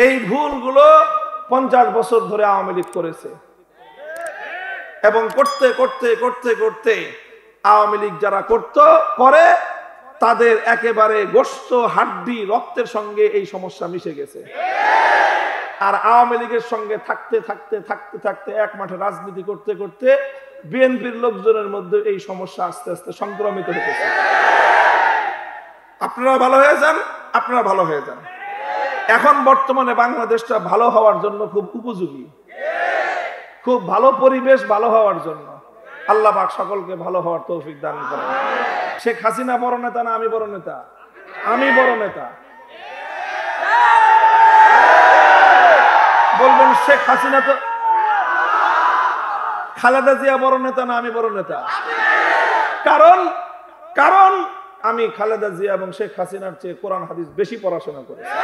এই ভুলগুলো 50 বছর ধরে আওয়ামী লীগ করেছে এবং করতে করতে করতে করতে আওয়ামী লীগ যারা করে তাদের একেবারে গোশত হাড্ডি রক্তের সঙ্গে এই সমস্যা মিশে গেছে। আর আওয়ামী লীগের সঙ্গে থাকতে থাকতে থাকতে থাকতে এক মাঠে রাজনীতি করতে করতে বিএনপির লোকজনের মধ্যে এই সমস্যা আস্তে আস্তে সংক্রমিত হতেছে। আপনারা ভালো হয়ে যান, আপনারা ভালো হয়ে যান। এখন বর্তমানে বাংলাদেশটা ভালো হওয়ার জন্য খুব উপযোগী, খুব ভালো পরিবেশ ভালো হওয়ার জন্য। আল্লাহ পাক সকলকে ভালো হওয়ার তৌফিক দান করেন। শেখ হাসিনা বড় নেতা না আমি বড় নেতা? আমি বড় নেতা। বলবেন শেখ হাসিনা তো, খালেদা জিয়া বড় নেতা না আমি বড় নেতা? কারণ আমি খালেদা জিয়া এবং শেখ হাসিনার চেয়ে কোরআন হাদিস বেশি পড়াশোনা করেছি।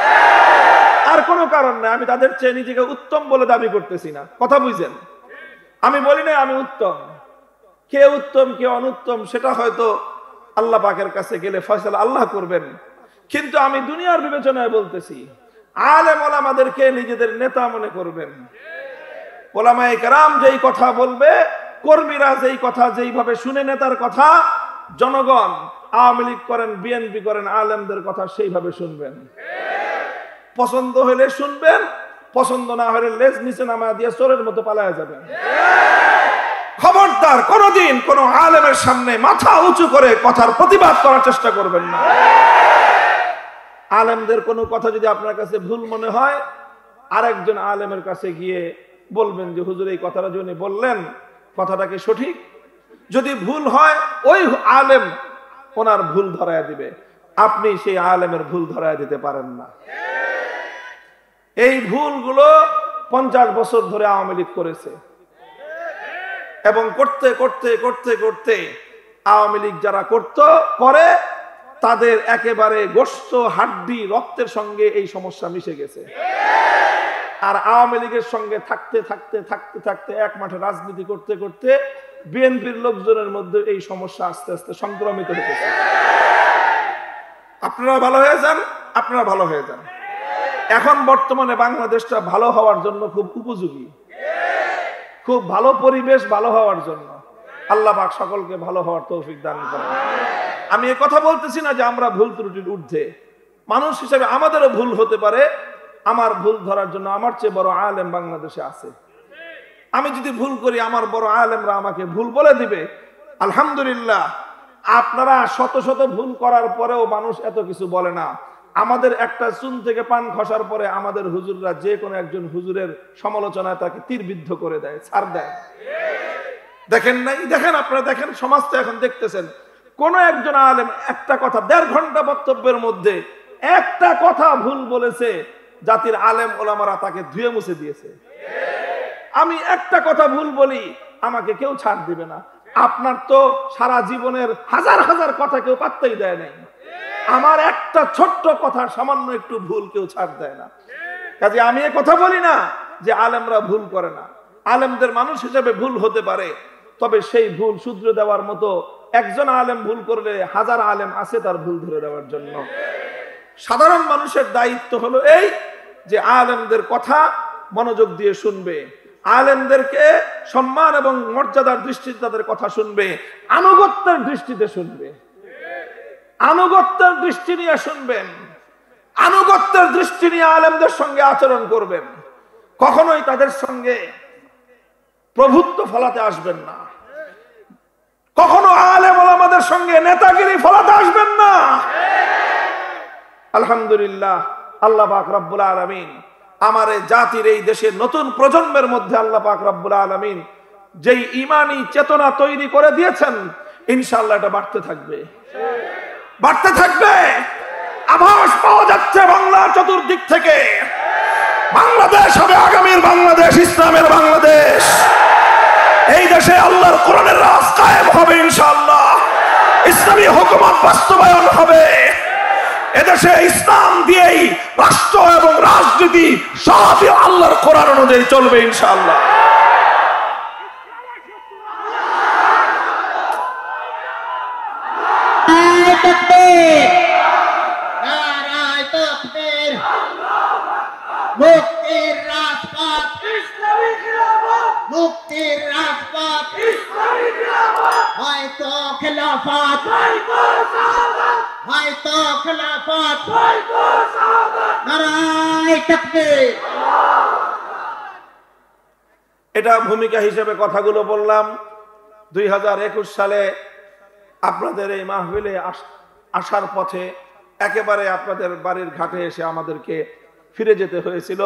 আর কোনো কারণ নাই। আমি তাদের চেয়ে নিজেকে উত্তম বলে দাবি করতেছি না, কথা বুঝছেন? আমি বলি না আমি উত্তম। কে উত্তম কে অনুত্তম সেটা হয়তো আল্লাহ পাকের কাছে গেলে ফয়সালা আল্লাহ করবেন। কিন্তু আমি দুনিয়ার বিবেচনায় বলতেছি, আলেম ওলামাদেরকে নিজেদের নেতা মনে করবেন। ওলামায়ে কেরাম যেই কথা বলবে, কর্মীরা যেই কথা যেইভাবে শুনে নেতার কথা, জনগণ আওয়ামী লীগ করেন বিএনপি করেন আলেমদের কথা সেইভাবে শুনবেন। পছন্দ হলে শুনবেন, পছন্দ না হলে লেজ নিচে নামা দিয়ে চোরের মতো পালায়া যাবেন। খবরদার কোনদিন কোন আলেমের সামনে মাথা উঁচু করে কথার প্রতিবাদ করার চেষ্টা করবেন না। আলেমদের কোনো কথা যদি আপনার কাছে ভুল মনে হয়, আরেকজন আলেমের কাছে গিয়ে বলবেন যে হুজুর এই কথাটা যিনি বললেন কথাটা কি সঠিক? যদি ভুল হয় ওই আলেম ওনার ভুল ধরায়া দিবে, আপনি সেই আলেমের ভুল ধরায়া দিতে পারেন না। এই ভুলগুলো 50 বছর ধরে আওয়ামী লীগ করেছে এবং করতে করতে করতে করতে আওয়ামী লীগ যারা করে তাদের একেবারে গোশত হাড্ডি রক্তের সঙ্গে এই সমস্যা মিশে গেছে। আর আওয়ামী লীগের সঙ্গে থাকতে থাকতে থাকতে থাকতে এক মাঠে রাজনীতি করতে করতে বিএনপির লোকজনের মধ্যে এই সমস্যা আস্তে আস্তে সংক্রমিত হতেছে। আপনারা ভালো হয়ে যান, আপনারা ভালো হয়ে যান। এখন বর্তমানে বাংলাদেশটা ভালো হওয়ার জন্য খুব উপযোগী, খুব ভালো পরিবেশ ভালো হওয়ার জন্য। আল্লাহ পাক সকলকে ভালো হওয়ার তৌফিক দান করেন। আমি এই কথা বলতেছি না যে আমরা ভুল ত্রুটির ঊর্ধ্বে। মানুষ হিসেবে আমাদেরও ভুল হতে পারে। আমার ভুল ধরার জন্য আমার চেয়ে বড় আলেম বাংলাদেশে আছে। আমি যদি ভুল করি আমার বড় আলেমরা আমাকে ভুল বলে দিবে, আলহামদুলিল্লাহ। আপনারা শত শত ভুল করার পরেও মানুষ এত কিছু বলে না। আমাদের একটা চুন থেকে পান খসার পরে আমাদের হুজুররা যে কোনো একজন হুজুরের সমালোচনায় তাকে তীরবিদ্ধ করে দেয়, ছাড় দেয়। দেখেন নাই? দেখেন, আপনারা দেখেন, সমাজ তো এখন দেখতেছেন। কোন একজন আলেম একটা কথা 1.5 ঘন্টা বক্তব্যের মধ্যে একটা কথা ভুল বলেছে, জাতির আলেম ওলামারা তাকে ধুয়ে মুছে দিয়েছে। আমি একটা কথা ভুল বলি, আমাকে কেউ ছাড় দিবে না। আপনার তো সারা জীবনের হাজার হাজার কথা কেউ পাত্তাই দেয় নাই। আমার একটা ছোট্ট কথা সামান্য একটু ভুল কেউ ছাড় দেয় না। কাজে আমি এ কথা বলি না যে আলেমরা ভুল করে না। আলেমদের মানুষ হিসেবে ভুল হতে পারে, তবে সেই ভুল শুধরে দেওয়ার মতো একজন আলেম ভুল করলে হাজার আলেম আছে তার ভুল ধরে দেওয়ার জন্য। সাধারণ মানুষের দায়িত্ব হলো এই যে আলেমদের কথা মনোযোগ দিয়ে শুনবে, আলেমদেরকে সম্মান এবং মর্যাদার দৃষ্টিতে তাদের কথা শুনবে, আনুগত্যের দৃষ্টিতে শুনবে, আনুগত্যের দৃষ্টি নিয়ে শুনবেন, আনুগত্যের দৃষ্টি নিয়ে আলেমদের সঙ্গে আচরণ করবেন। কখনোই তাদের সঙ্গে প্রভুত্ব ফলাতে আসবেন না। কখনো আলেম ওলামাদের সঙ্গে নেতাগিরি ফলাতে আসবেন না। আলহামদুলিল্লাহ, আল্লাহ পাক রব্বুল আলামিন আমার জাতির এই দেশের নতুন প্রজন্মের মধ্যে আল্লাহ পাক রব্বুল আলামিন যেই ঈমানি চেতনা তৈরি করে দিয়েছেন, ইনশাআল্লাহ এটা বাড়তে থাকবে, বাড়তে থাকবে। আভাস পাওয়া যাচ্ছে বাংলার চতুর্দিক থেকে বাংলাদেশ হবে আগামীর বাংলাদেশ, ইসলামের বাংলাদেশ। এই দেশে আল্লাহর কোরআনের রাজ কায়েম হবে ইনশাআল্লাহ, ইসলামী হুকুমত বাস্তবায়ন হবে। এদেশে ইসলাম দিয়েই রাষ্ট্র এবং রাজনীতি সবই আল্লাহর কোরআন অনুযায়ী চলবে ইনশাআল্লাহ। নারায়ে হয়তো খেলাফত, হয়তো খেলাফত, নারায়ে তাকবীর। এটা ভূমিকা হিসেবে কথাগুলো বললাম। 2021 সালে আপনাদের এই মাহফিলে আসার পথে একেবারে আপনাদের বাড়ির ঘাটে এসে আমাদেরকে ফিরে যেতে হয়েছিল।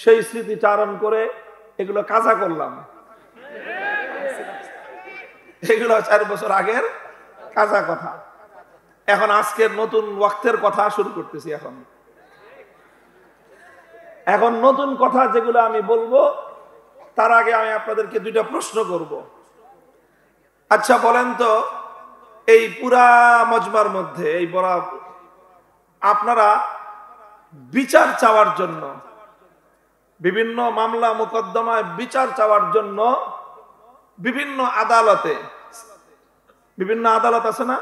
সেই স্মৃতি চারণ করে এগুলো কাজা করলাম। এগুলো 4 বছর আগের কাজা কথা। এখন আজকের নতুন ওয়াক্তের কথা শুরু করতেছি। এখন নতুন কথা যেগুলো আমি বলবো তার আগে আমি আপনাদেরকে 2টা প্রশ্ন করব। আচ্ছা বলেন তো, এই পুরা মজমার মধ্যে এই বড় আপনারা বিচার চাওয়ার জন্য, বিভিন্ন মামলা মোকদ্দমায় বিচার চাওয়ার জন্য বিভিন্ন আদালতে, বিভিন্ন আদালত আছে না,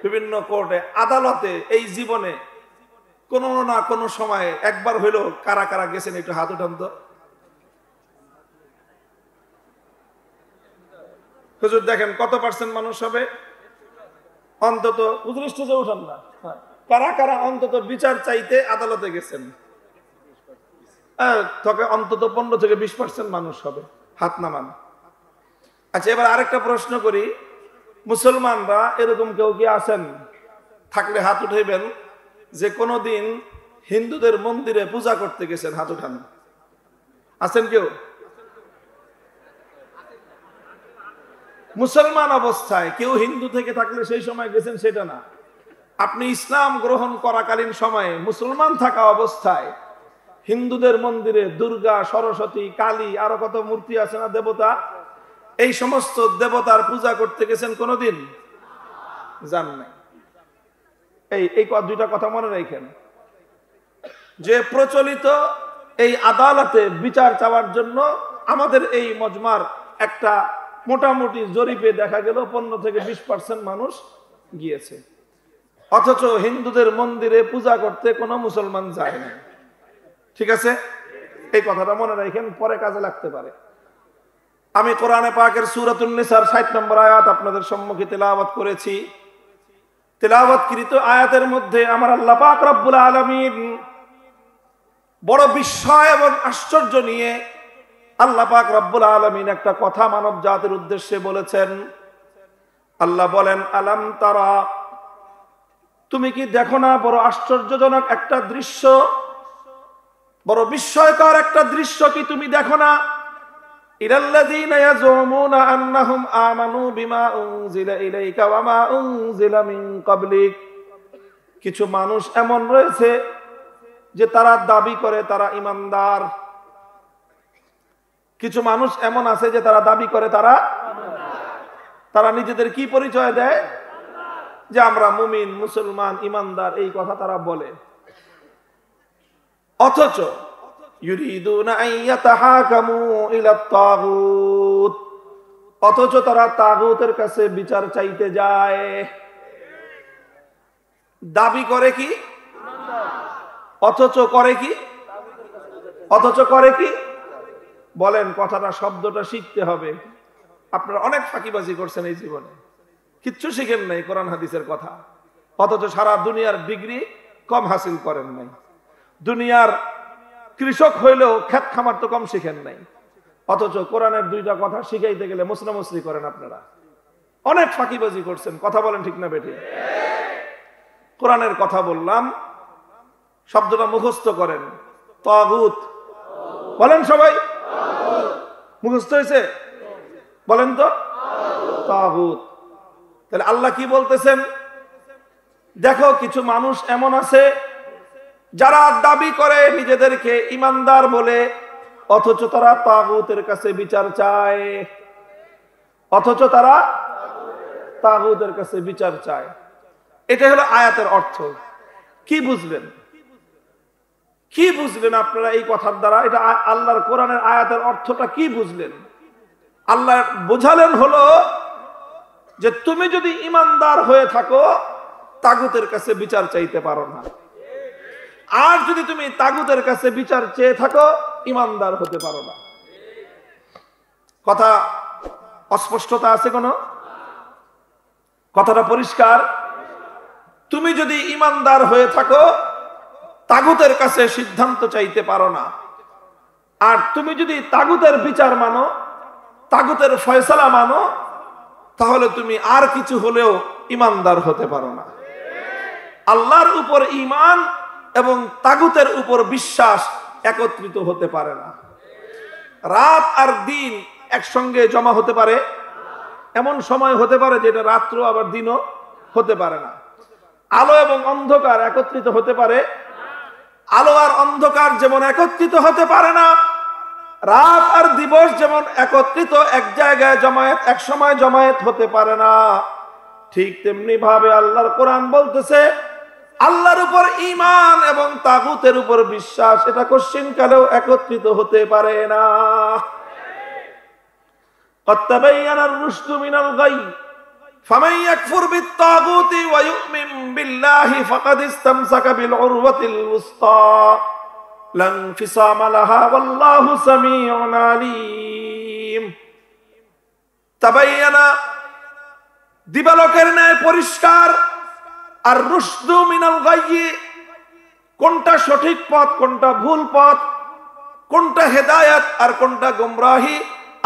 বিভিন্ন কোর্টে, আদালতে এই জীবনে কোনো না কোনো সময়ে একবার হইলো কারা কারা গেছেন? একটু হাত উঠান তো। হুজুর দেখেন কত পার্সেন্ট মানুষ হবে? অন্তত উদ্দৃষ্টে উঠান না। কারা কারা অন্তত বিচার চাইতে আদালতে গেছেন? তবে অন্তত 15 থেকে 20% মানুষ হবে। হাত নামান। আচ্ছা এবার আরেকটা প্রশ্ন করি, মুসলমানরা এরকম কেউ কি আছেন? থাকলে হাত উঠাইবেন যে কোনোদিন হিন্দুদের মন্দিরে পূজা করতে গেছেন? হাত উঠান। আছেন কেউ? মুসলমান অবস্থায় কেউ হিন্দু থেকে থাকলে সেই সময় গেছেন সেটা না, আপনি ইসলাম গ্রহণ করাকালীন সময়ে মুসলমান থাকা অবস্থায় হিন্দুদের মন্দিরে দুর্গা, সরস্বতী, কালী, আরো কত মূর্তি আছে না, দেবতা, এই সমস্ত দেবতার পূজা করতে গেছেন কোনোদিন? জান নাই। এই 2টা কথা মনে রাখেন যে প্রচলিত এই আদালতে বিচার চাওয়ার জন্য আমাদের এই মজমার একটা মোটামুটি জরিপে দেখা গেল 15 থেকে 20% মানুষ গিয়েছে, অথচ হিন্দুদের মন্দিরে পূজা করতে কোনো মুসলমান যায় না। ঠিক আছে, এই কথাটা মনে রাখেন, পরে কাজে লাগতে পারে। আমি কোরআনে পাকের সূরাতুন নিসার 60 নম্বর আয়াত আপনাদের সম্মুখে তেলাওয়াত করেছি। তেলাওয়াতকৃত আয়াতের মধ্যে আমার আল্লাহ পাক রব্বুল আলামিন বড় বিস্ময় এবং আশ্চর্য নিয়ে আল্লাহ পাক রব্বুল আলামিন একটা কথা মানব জাতির উদ্দেশ্যে বলেছেন। আল্লাহ বলেন, আলাম তারা, তুমি কি দেখো না বড় আশ্চর্যজনক একটা দৃশ্য, বড় বিস্ময়কর একটা দৃশ্য কি তুমি দেখো না? ইলাল্লাযীনা ইয়াজুমুনা আন্নাহুম আমানু বিমা উনজিলা ইলাইকা ওয়া মা উনজিলা মিন ক্বাবলিক, কিছু মানুষ এমন রয়েছে যে তারা দাবি করে তারা ঈমানদার। কিছু মানুষ এমন আছে যে তারা দাবি করে তারা নিজেদের কি পরিচয় দেয়? যে আমরা মুমিন, মুসলমান, ঈমানদার, এই কথা তারা বলে। অথচ ইউরিদুনা আন ইয়াতাহাকামু ইলা তাগুত, অথচ তারা তাগুতের কাছে বিচার চাইতে যায়। দাবি করে কি? অথচ করে কি? বলেন, কথাটা, শব্দটা শিখতে হবে। আপনারা অনেক ফাঁকিবাজি করছেন এই জীবনে, কিচ্ছু শিখেন নাই কোরআন হাদিসের কথা, অথচ সারা দুনিয়ার ডিগ্রি কম হাসিল করেন নাই। দুনিয়ার কৃষক হইলেও ক্ষেত খামার তো কম শিখেন নাই, অথচ কোরআনের 2টা কথা শিখাইতে গেলে মুসনামসরি করেন। আপনারা অনেক ফাঁকিবাজি করছেন, কথা বলেন ঠিক না বেঠিক? কোরআনের কথা বললাম, শব্দটা মুখস্থ করেন, তাগুত। বলেন সবাই, মুখস্থ হয়েছে? বলেন তো, তাগুত। তাহলে আল্লাহ কি বলতেছেন? দেখো কিছু মানুষ এমন আছে যারা দাবি করে নিজেদেরকে ঈমানদার বলে, অথচ তারা তাগুতের কাছে বিচার চায়। এটা হলো আয়াতের অর্থ। কি বুঝলেন? আপনারা এই কথার দ্বারা? এটা আল্লাহর কোরআনের আয়াতের অর্থটা কি বুঝলেন? আল্লাহ বোঝালেন হলো যে তুমি যদি ঈমানদার হয়ে থাকো তাগুতের কাছে বিচার চাইতে পারো না, আর যদি তুমি তাগুতের কাছে বিচার চেয়ে থাকো ঈমানদার হতে পারো না। কথা অস্পষ্টতা আছে কোনো? কথাটা পরিষ্কার? তুমি যদি ইমানদার হয়ে থাকো তাগুতের কাছে সিদ্ধান্ত চাইতে পারো না, আর তুমি যদি তাগুতের বিচার মানো, তাগুতের ফয়সালা মানো, তাহলে তুমি আর কিছু হলেও ইমানদার হতে পারো না। আল্লাহর উপর ঈমান এবং তাগুতের উপর বিশ্বাস একত্রিত হতে পারে না। রাত আর দিন একসঙ্গে জমা হতে পারে, এমন সময় হতে পারে যেটা রাত্র আবার দিনও হতে পারে না। আলো এবং অন্ধকার একত্রিত হতে পারে, আলো আর অন্ধকার যেমন একত্রিত হতে পারে না, রাত আর দিবস যেমন একত্রিত এক জায়গায় জমায়েত এক সময় জমায়েত হতে পারে না, ঠিক তেমনি ভাবে আল্লাহর কোরআন বলতেছে আল্লাহর উপর ঈমান এবং তাগুতের উপর বিশ্বাস এটা কোশ্চিনকালেও একত্রিত হতে পারে না। قد تبين الرشد من الغي فمن يكفر بالطاغوت ويؤمن بالله فقد استمسك بالعروة الوثقى لا انفصام لها والله سميع عليم। تبين দিবালোকের ন্যায় পরিষ্কার, আর রুশদু মিনাল গায়্যি কোনটা সঠিক পথ কোনটা ভুল পথ, কোনটা হেদায়েত আর কোনটা গোমরাহি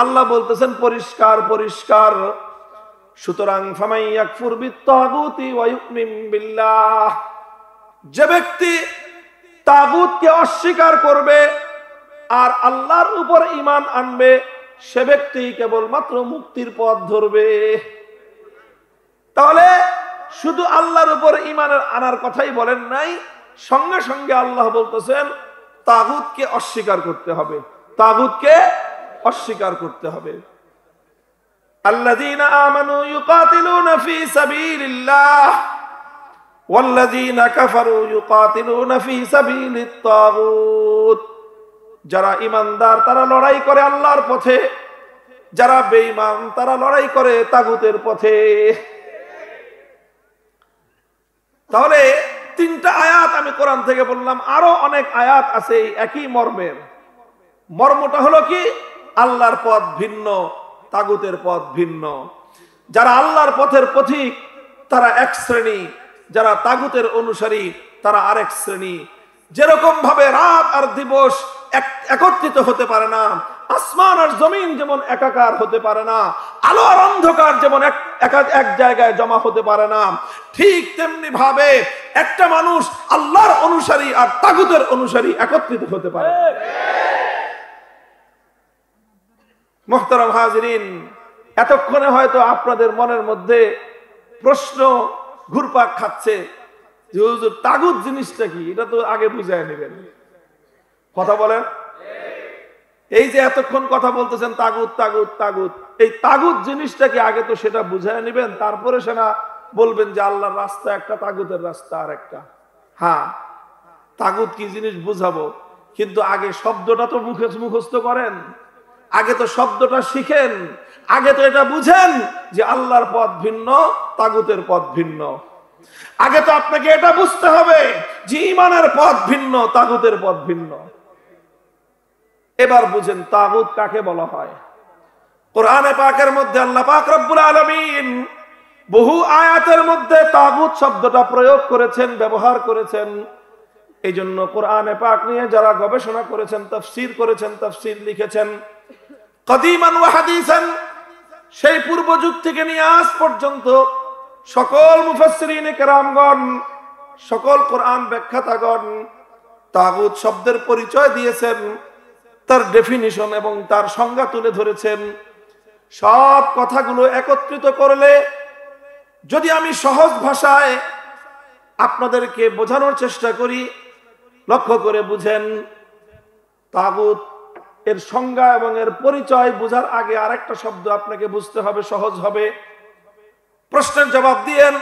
আল্লাহ বলতেছেন পরিষ্কার পরিষ্কার। সুতরাং ফামান ইয়াকফুর বিত্তাগুতি ওয়া ইউমিন বিল্লাহ, যে ব্যক্তি তাগুতকে অস্বীকার করবে আর আল্লাহর উপর ঈমান আনবে সে ব্যক্তি কেবলমাত্র মুক্তির পথ ধরবে। তাহলে শুধু আল্লাহর উপর ঈমান আনার কথাই বলেন নাই, সঙ্গে সঙ্গে আল্লাহ বলতেছেন তাগুতকে অস্বীকার করতে হবে, তাগুতকে অস্বীকার করতে হবে। আল্লাযীনা আমানু ইউকাতিলুনা ফী সাবিলিল্লাহ ওয়াল্লাযীনা কাফারু ইউকাতিলুনা ফী সাবিলিত তাগুত। যারা ঈমানদার তারা লড়াই করে আল্লাহর পথে, যারা বেঈমান তারা লড়াই করে তাগুতের পথে। তাহলে তিনটা আয়াত আমি কোরআন থেকে বললাম, আরো অনেক আয়াত আছে একই মর্মের। মর্মটা হলো কি? আল্লাহর পথ ভিন্ন, তাগুতের পথ ভিন্ন। যারা আল্লাহর পথের পথিক তারা এক শ্রেণী, যারা তাগুতের অনুসারী তারা আরেক শ্রেণী। যেরকম ভাবে রাত আর দিবস একত্রিত হতে পারে না, আসমান আর জমিন যেমন একাকার হতে পারে না, আলো আর অন্ধকার যেমন এক জায়গায় জমা হতে পারে না, ঠিক তেমনি ভাবে একটা মানুষ আল্লাহর অনুসারী আর তাগুতের অনুসারী একত্রিত হতে পারে। মুহতারাম হাজিরিন, এতক্ষণে হয়তো আপনাদের মনের মধ্যে প্রশ্ন ঘুরপাক খাচ্ছে যে হুজুর তাগুত জিনিসটা কি, এটা তো আগে বুঝায় নেবেন। কথা বলেন, এই যে এতক্ষণ কথা বলতেছেন তাগুত তাগুত তাগুত, এই তাগুত জিনিসটা কি আগে তো সেটা বুঝায় নেবেন, তারপরে সেটা বলবেন যে আল্লাহর রাস্তা একটা, তাগুতের রাস্তা আর একটা। হ্যাঁ, তাগুত কি জিনিস বুঝাবো, কিন্তু আগে শব্দটা তো মুখস্থ করেন, আগে তো শব্দটা শিখেন, আগে তো এটা বুঝেন যে আল্লাহর পথ ভিন্ন, তাগুতের পথ ভিন্ন। আগে তো আপনাকে এটা বুঝতে হবে যে ঈমানের পথ ভিন্ন, তাগুতের পথ ভিন্ন। এবার বুঝেন তাগুত কাকে বলা হয়। কোরআনে পাকের মধ্যে আল্লাহ পাক রব্বুল আলামিন বহু আয়াতের মধ্যে তাগুত শব্দটা প্রয়োগ করেছেন, ব্যবহার করেছেন। এই জন্য কোরআনে পাক নিয়ে যারা গবেষণা করেছেন, তাফসীর করেছেন, তাফসীর লিখেছেন, কদিমান ওয়া হাদিসান, সেই পূর্ব যুগ থেকে নিয়ে আজ পর্যন্ত সকল মুফাসসিরিনে কেরামগণ, সকল কোরআন ব্যাখ্যাতাগণ তাগুত শব্দের পরিচয় দিয়েছেন, তার ডেফিনিশন এবং তার সংজ্ঞা তুলে ধরেছেন। সব কথাগুলো একত্রিত করলে যদি আমি সহজ ভাষায় আপনাদেরকে বোঝানোর চেষ্টা করি, লক্ষ্য করে বুঝেন। তাগুত এর সংজ্ঞা এবং এর পরিচয় বোঝার আগে আরেকটা শব্দ আপনাকে বুঝতে হবে, সহজ হবে। প্রশ্নের জবাব দিয়েন,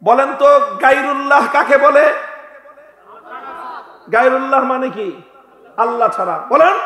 বলেন তো গায়রুল্লাহ কাকে বলে? গায়রুল্লাহ মানে কি? আল্লাহ ছাড়া। বলেন।